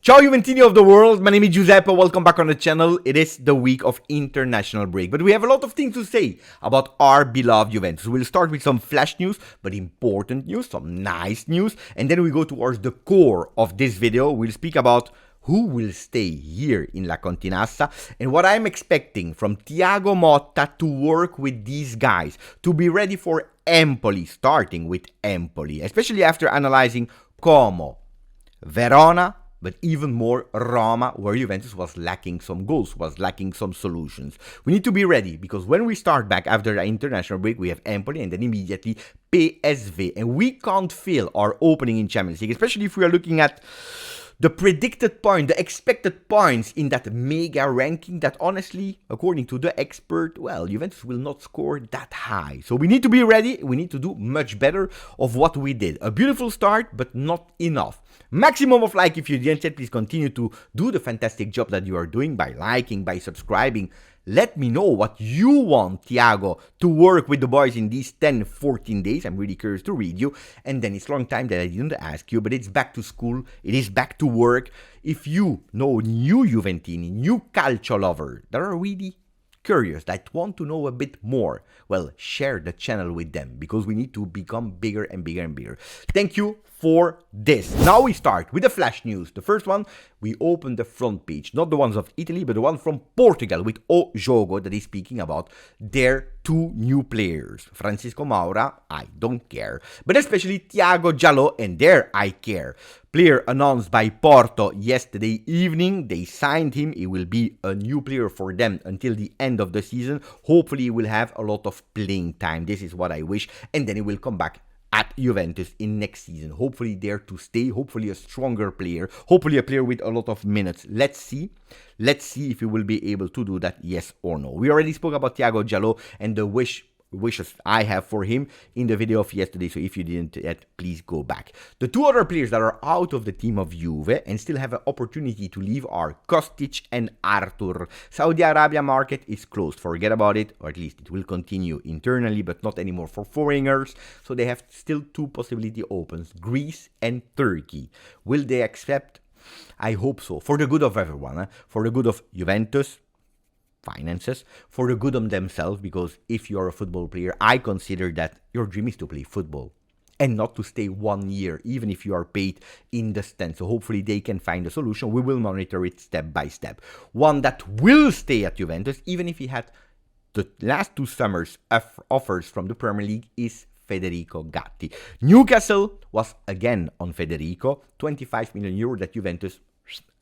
Ciao Juventini of the world, my name is Giuseppe, welcome back on the channel. It is the week of international break, but we have a lot of things to say about our beloved Juventus. We'll start with some flash news, but important news, some nice news, and then we go towards the core of this video. We'll speak about who will stay here in La Continassa and what I'm expecting from Thiago Motta to work with these guys, to be ready for Empoli, starting with Empoli, especially after analyzing Como, Verona, but even more Roma, where Juventus was lacking some goals, was lacking some solutions. We need to be ready, because when we start back after the international break, we have Empoli and then immediately PSV. And we can't fail our opening in Champions League, especially if we are looking at the predicted point, the expected points in that mega ranking that honestly, according to the expert, well, Juventus will not score that high. So we need to be ready. We need to do much better of what we did. A beautiful start, but not enough. Maximum of like if you didn't yet, please continue to do the fantastic job that you are doing by liking, by subscribing. Let me know what you want Thiago to work with the boys in these 10-14 days. I'm really curious to read you. And then it's a long time that I didn't ask you, but it's back to school. It is back to work. If you know new Juventini, new calcio lover that are really curious, that want to know a bit more, well, share the channel with them, because we need to become bigger and bigger and bigger. Thank you for this. Now we start with the flash news. The first one, we open the front page, not the ones of Italy, but the one from Portugal with O Jogo, that is speaking about their two new players. Francisco Maura, I don't care, but especially Thiago Jallo, and there I care. Player announced by Porto yesterday evening. They signed him. He will be a new player for them until the end of the season. Hopefully he will have a lot of playing time. This is what I wish. And then he will come back at Juventus in next season. Hopefully there to stay. Hopefully a stronger player. Hopefully a player with a lot of minutes. Let's see. Let's see if he will be able to do that, yes or no. We already spoke about Thiago Jallo and the wishes I have for him in the video of yesterday, so if you didn't yet, please go back. The two other players that are out of the team of Juve and still have an opportunity to leave are Kostic and Arthur. Saudi Arabia market is closed, forget about it, or at least it will continue internally, but not anymore for foreigners, so they have still two possibility opens, Greece and Turkey. Will they accept? I hope so, for the good of everyone, for the good of Juventus, finances, for the good of themselves, because if you're a football player, I consider that your dream is to play football and not to stay 1 year, even if you are paid in the stand. So hopefully they can find a solution. We will monitor it step by step. One that will stay at Juventus, even if he had the last 2 summers offers from the Premier League, is Federico Gatti. Newcastle was again on Federico, 25 million euro that Juventus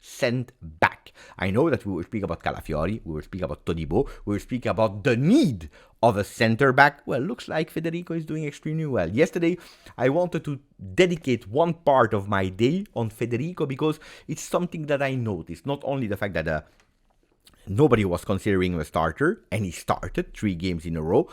sent back. I know that we will speak about Calafiori, we will speak about Todibo, we will speak about the need of a center back. Well, looks like Federico is doing extremely well. Yesterday, I wanted to dedicate one part of my day on Federico because it's something that I noticed. Not only the fact that nobody was considering him a starter, and he started 3 games in a row,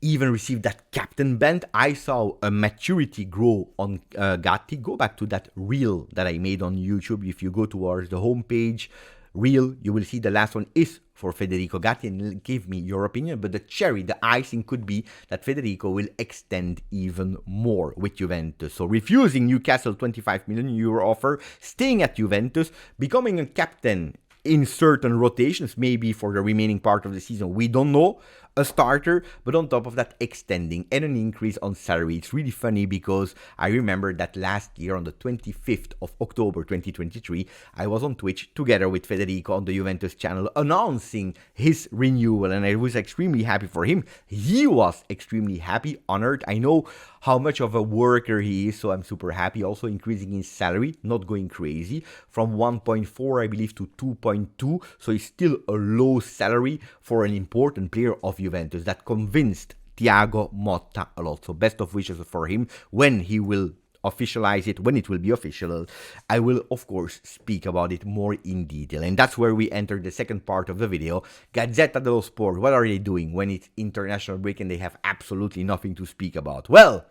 even received that captain band. I saw a maturity grow on Gatti. Go back to that reel that I made on YouTube. If you go towards the homepage reel, you will see the last one is for Federico Gatti, and give me your opinion. But the cherry, the icing could be that Federico will extend even more with Juventus. So refusing Newcastle 25 million euro offer, staying at Juventus, becoming a captain in certain rotations, maybe for the remaining part of the season, we don't know, a starter, but on top of that, extending and an increase on salary. It's really funny because I remember that last year on the 25th of October 2023, I was on Twitch together with Federico on the Juventus channel announcing his renewal, and I was extremely happy for him. He was extremely happy, honored. I know how much of a worker he is, so I'm super happy. Also increasing his salary, not going crazy, from 1.4 I believe to 2.2, so it's still a low salary for an important player of Juventus that convinced Thiago Motta a lot. So best of wishes for him when he will officialize it, when it will be official. I will of course speak about it more in detail, and that's where we enter the second part of the video. Gazzetta dello Sport, what are they doing when it's international break and they have absolutely nothing to speak about? Well,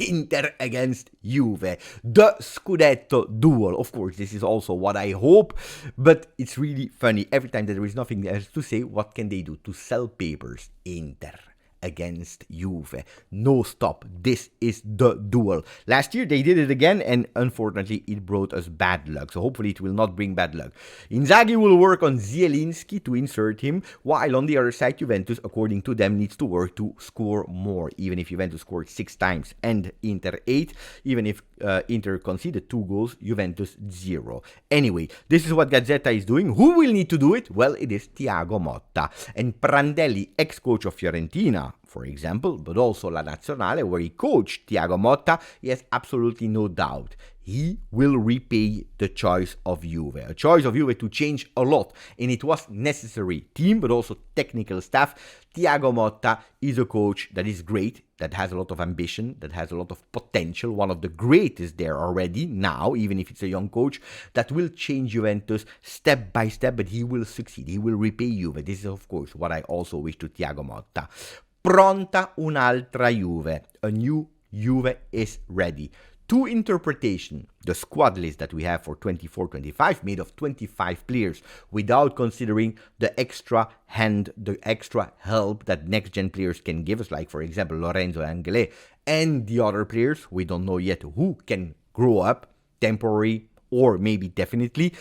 Inter against Juve, the Scudetto duel. Of course, this is also what I hope, but it's really funny. Every time that there is nothing else to say, what can they do? To sell papers. Inter against Juve. No stop. This is the duel. Last year they did it again, and unfortunately it brought us bad luck. So hopefully it will not bring bad luck. Inzaghi will work on Zielinski to insert him, while on the other side Juventus, according to them, needs to work to score more. Even if Juventus scored 6 times and Inter 8, even if Inter conceded 2 goals, Juventus 0. Anyway, this is what Gazzetta is doing. Who will need to do it? Well, it is Thiago Motta. And Prandelli, ex-coach of Fiorentina, for example, but also La Nazionale, where he coached Thiago Motta, he has absolutely no doubt. He will repay the choice of Juve. A choice of Juve to change a lot, and it was necessary. Team, but also technical staff. Thiago Motta is a coach that is great, that has a lot of ambition, that has a lot of potential, one of the greatest there already now, even if it's a young coach, that will change Juventus step by step, but he will succeed. He will repay Juve. This is, of course, what I also wish to Thiago Motta. Pronta un'altra Juve. A new Juve is ready. 2 interpretation. The squad list that we have for 24-25 made of 25 players without considering the extra help that next gen players can give us, like for example Lorenzo Angele and the other players. We don't know yet who can grow up, temporary or maybe definitely.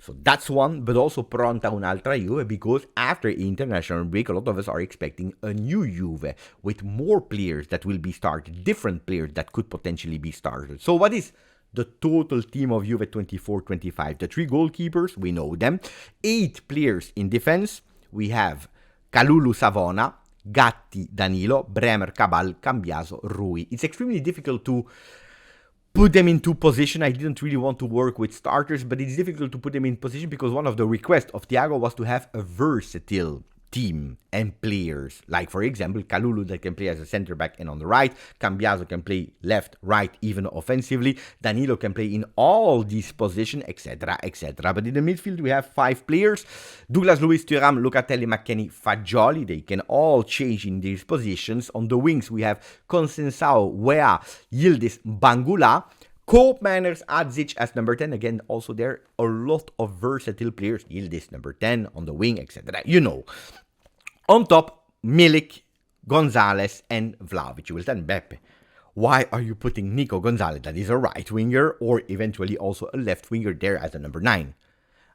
So that's one, but also pronta un'altra Juve, because after international break, a lot of us are expecting a new Juve with more players that will be started, different players that could potentially be started. So what is the total team of Juve 24-25? The 3 goalkeepers, we know them. 8 players in defense. We have Kalulu Savona, Gatti Danilo, Bremer Cabal, Cambiaso, Rui. It's extremely difficult to put them into position. I didn't really want to work with starters, but it's difficult to put them in position because one of the requests of Thiago was to have a versatile team and players. Like, for example, Kalulu that can play as a center back and on the right. Cambiaso can play left, right, even offensively. Danilo can play in all these positions, etc., etc. But in the midfield, we have 5 players. Douglas Luiz, Thuram, Locatelli, McKennie, Fagioli. They can all change in these positions. On the wings, we have Consensao, Wea, Yildiz, Bangula. Cope Manners, Adzic as number 10. Again, also there a lot of versatile players. Yildiz number 10 on the wing, etc. You know. On top, Milik, Gonzalez, and Vlahovic. You will tell Beppe, why are you putting Nico Gonzalez, that is a right winger, or eventually also a left winger there as a number 9?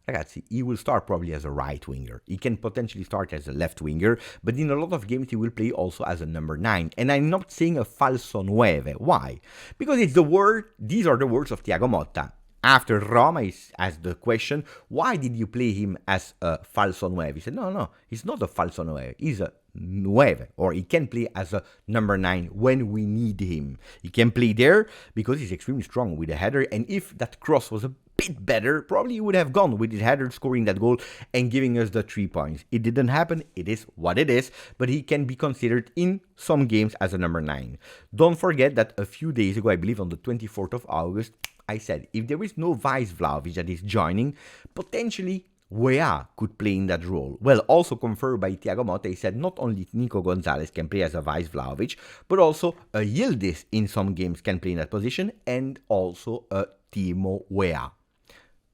Ragazzi, he will start probably as a right winger. He can potentially start as a left winger, but in a lot of games he will play also as a number 9. And I'm not saying a falso 9. Why? Because it's the word, these are the words of Thiago Motta. After Roma, he asked the question, why did you play him as a falso 9? He said, no, he's not a falso 9. He's a 9, or he can play as a number 9 when we need him. He can play there because he's extremely strong with a header, and if that cross was a bit better, probably he would have gone with his header, scoring that goal and giving us the 3 points. It didn't happen. It is what it is, but he can be considered in some games as a number 9. Don't forget that a few days ago, I believe on the 24th of August, I said if there is no Vice Vlahovic that is joining, potentially Wea could play in that role. Well, also confirmed by Thiago Motta, he said not only Nico Gonzalez can play as a Vice Vlahovic, but also a Yildiz in some games can play in that position, and also a Timo Wea.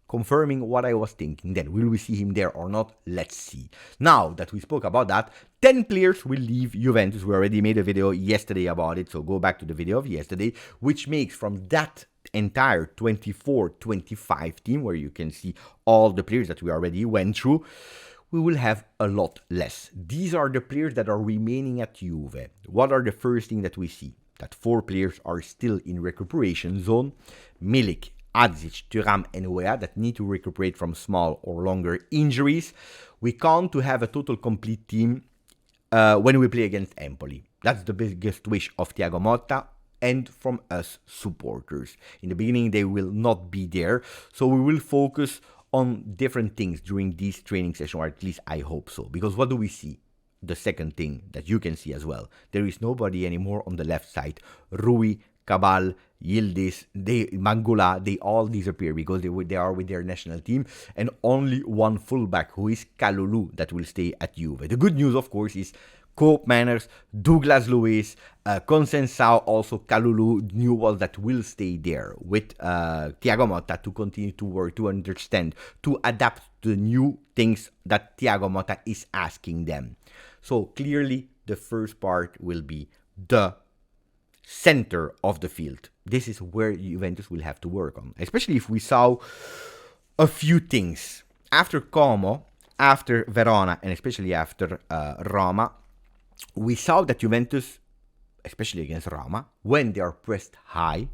Confirming what I was thinking. Then, will we see him there or not? Let's see. Now that we spoke about that, 10 players will leave Juventus. We already made a video yesterday about it, so go back to the video of yesterday, which makes from that entire 24-25 team, where you can see all the players that we already went through, we will have a lot less. These are the players that are remaining at Juve. What are the first thing that we see? That 4 players are still in recuperation zone. Milik, Adzic, Thuram, and Wea that need to recuperate from small or longer injuries. We count to have a total complete team when we play against Empoli. That's the biggest wish of Thiago Motta and from us supporters. In the beginning, they will not be there, so we will focus on different things during this training session, or at least I hope so. Because what do we see? The second thing that you can see as well. There is nobody anymore on the left side. Rui, Cabal, Yildiz, Mangula, they all disappear because they are with their national team, and only one fullback, who is Kalulu, that will stay at Juve. The good news, of course, is Cope Manners, Douglas Luiz, Consensao, also Kalulu, new ones that will stay there with Thiago Motta to continue to work, to understand, to adapt to the new things that Thiago Motta is asking them. So clearly, the first part will be the center of the field. This is where Juventus will have to work on, especially if we saw a few things. After Como, after Verona, and especially after Roma, we saw that Juventus, especially against Roma, when they are pressed high,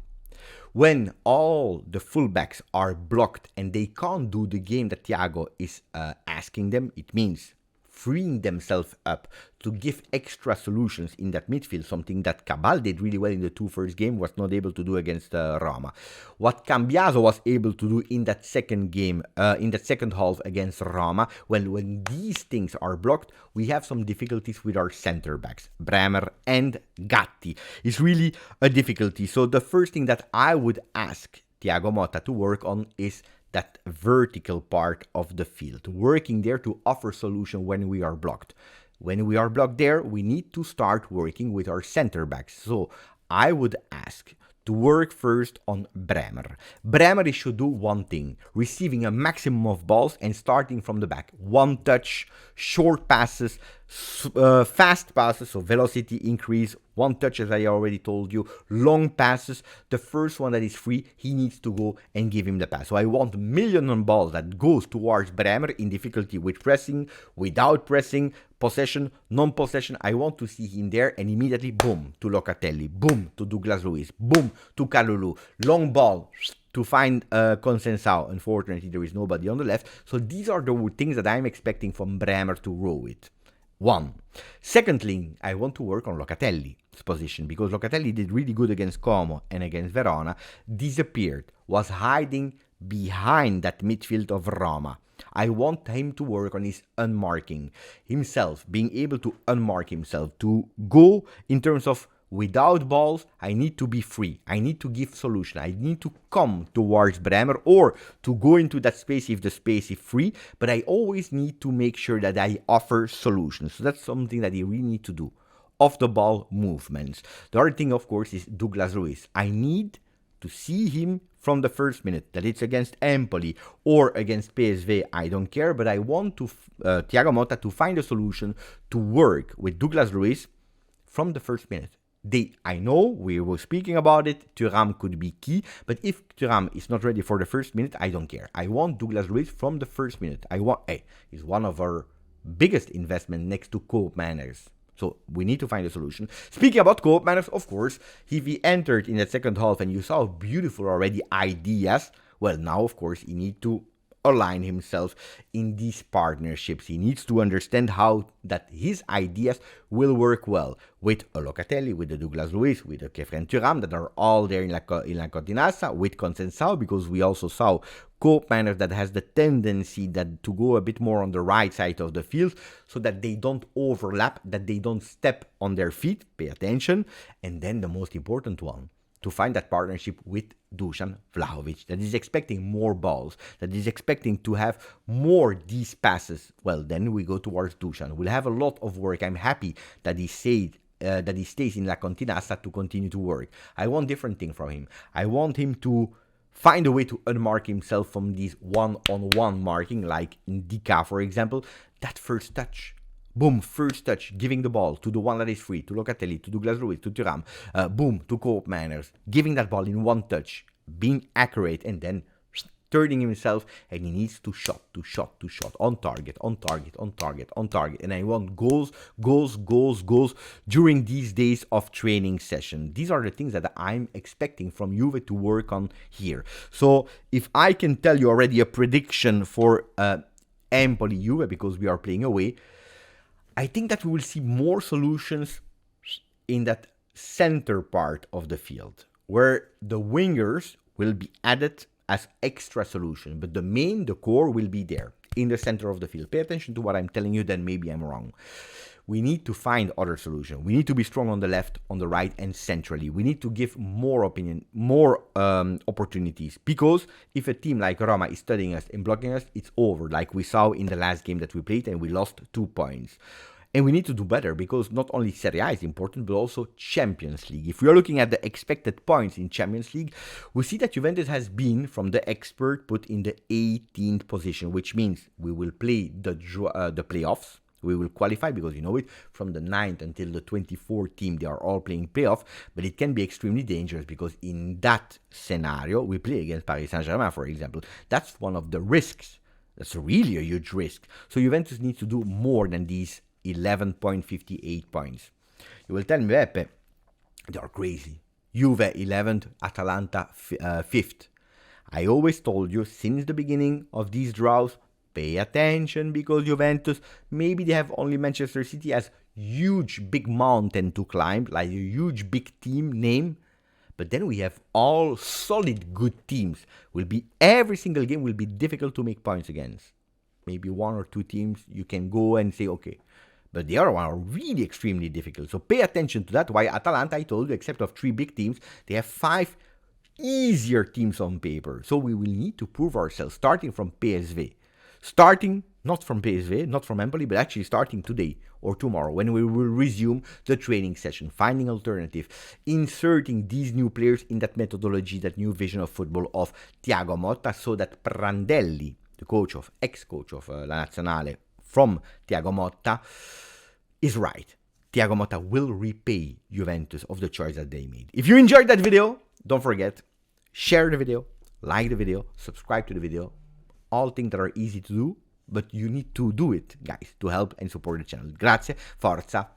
when all the fullbacks are blocked and they can't do the game that Thiago is asking them, it means freeing themselves up to give extra solutions in that midfield, something that Cabal did really well in the two first games, was not able to do against Roma. What Cambiaso was able to do in that second game, in that second half against Roma, when these things are blocked, we have some difficulties with our center backs, Bremer and Gatti. It's really a difficulty. So the first thing that I would ask Thiago Motta to work on is that vertical part of the field, working there to offer solution when we are blocked. When we are blocked there, we need to start working with our center backs. So I would ask to work first on Bremer. Bremer should do one thing, receiving a maximum of balls and starting from the back. One touch, short passes, fast passes, so velocity increase, one touch as I already told you, long passes. The first one that is free, he needs to go and give him the pass. So I want million on balls that goes towards Bremer in difficulty with pressing, without pressing, possession, non-possession. I want to see him there and immediately boom to Locatelli, boom to Douglas Luiz, boom to Kalulu, long ball to find Consensao. Unfortunately, there is nobody on the left. So these are the things that I'm expecting from Bremer to row with. One. Secondly, I want to work on Locatelli's position because Locatelli did really good against Como and against Verona, disappeared, was hiding behind that midfield of Roma. I want him to work on his unmarking himself, being able to unmark himself, to go in terms of without balls, I need to be free. I need to give solution. I need to come towards Bremer or to go into that space if the space is free. But I always need to make sure that I offer solutions. So that's something that you really need to do. Off the ball movements. The other thing, of course, is Douglas Luiz. I need to see him from the first minute, that it's against Empoli or against PSV, I don't care. But I want to Thiago Motta to find a solution to work with Douglas Luiz from the first minute. I know we were speaking about it, Thuram could be key, but if Thuram is not ready for the first minute, I don't care. I want Douglas Luiz from the first minute. He's one of our biggest investment next to Koopmeiners. So we need to find a solution. Speaking about Koopmeiners, of course, if he entered in the second half and you saw beautiful already ideas, well, now, of course, he needs to align himself in these partnerships. He needs to understand how that his ideas will work well with a Locatelli, with the Douglas Luiz, with the Kefren Thuram that are all there in La Cotinassa, with Consensao, because we also saw Koopmeiners that has the tendency that to go a bit more on the right side of the field so that they don't overlap, that they don't step on their feet. Pay attention. And then the most important one, to find that partnership with Dusan Vlahovic, that is expecting more balls, that is expecting to have more these passes. Well, then we go towards Dusan. We'll have a lot of work. I'm happy that he stays in La Continassa to continue to work. I want different thing from him. I want him to find a way to unmark himself from these one-on-one marking, like in Dika, for example. That first touch. Boom, first touch, giving the ball to the one that is free, to Locatelli, to Douglas Luiz, to Thuram, boom, to Koopmeiners, giving that ball in one touch, being accurate, and then turning himself, and he needs to shot, on target, and I want goals during these days of training session. These are the things that I'm expecting from Juve to work on here. So if I can tell you already a prediction for Empoli Juve, because we are playing away, I think that we will see more solutions in that center part of the field, where the wingers will be added as extra solution, but the core will be there in the center of the field. Pay attention to what I'm telling you, then maybe I'm wrong. We need to find other solutions. We need to be strong on the left, on the right, and centrally. We need to give more opportunities, because if a team like Roma is studying us and blocking us, it's over, like we saw in the last game that we played, and we lost 2 points. And we need to do better, because not only Serie A is important, but also Champions League. If we are looking at the expected points in Champions League, we see that Juventus has been, from the expert, put in the 18th position, which means we will play the playoffs. We will qualify because you know it from the 9th until the 24th team, they are all playing playoff, but it can be extremely dangerous because in that scenario, we play against Paris Saint-Germain, for example. That's one of the risks. That's really a huge risk. So Juventus needs to do more than these 11.58 points. You will tell me, Beppe, they are crazy. Juve 11th, Atalanta 5th. I always told you since the beginning of these draws, pay attention because Juventus, maybe they have only Manchester City as huge big mountain to climb, like a huge big team name. But then we have all solid good teams. Every single game will be difficult to make points against. Maybe one or two teams you can go and say, okay. But the other one are really extremely difficult. So pay attention to that. Why Atalanta, I told you, except of 3 big teams, they have 5 easier teams on paper. So we will need to prove ourselves, starting from PSV. Starting not from PSV, not from Empoli, but actually starting today or tomorrow when we will resume the training session, finding alternative, inserting these new players in that methodology, that new vision of football of Thiago Motta, so that Prandelli, the ex-coach of La Nazionale from Thiago Motta, is right. Thiago Motta will repay Juventus of the choice that they made. If you enjoyed that video, don't forget, share the video, like the video, subscribe to the video. All things that are easy to do, but you need to do it, guys, to help and support the channel. Grazie, forza,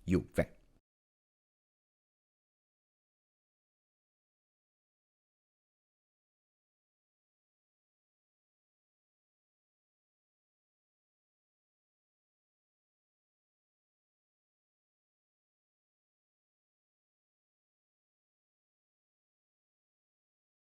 Juve.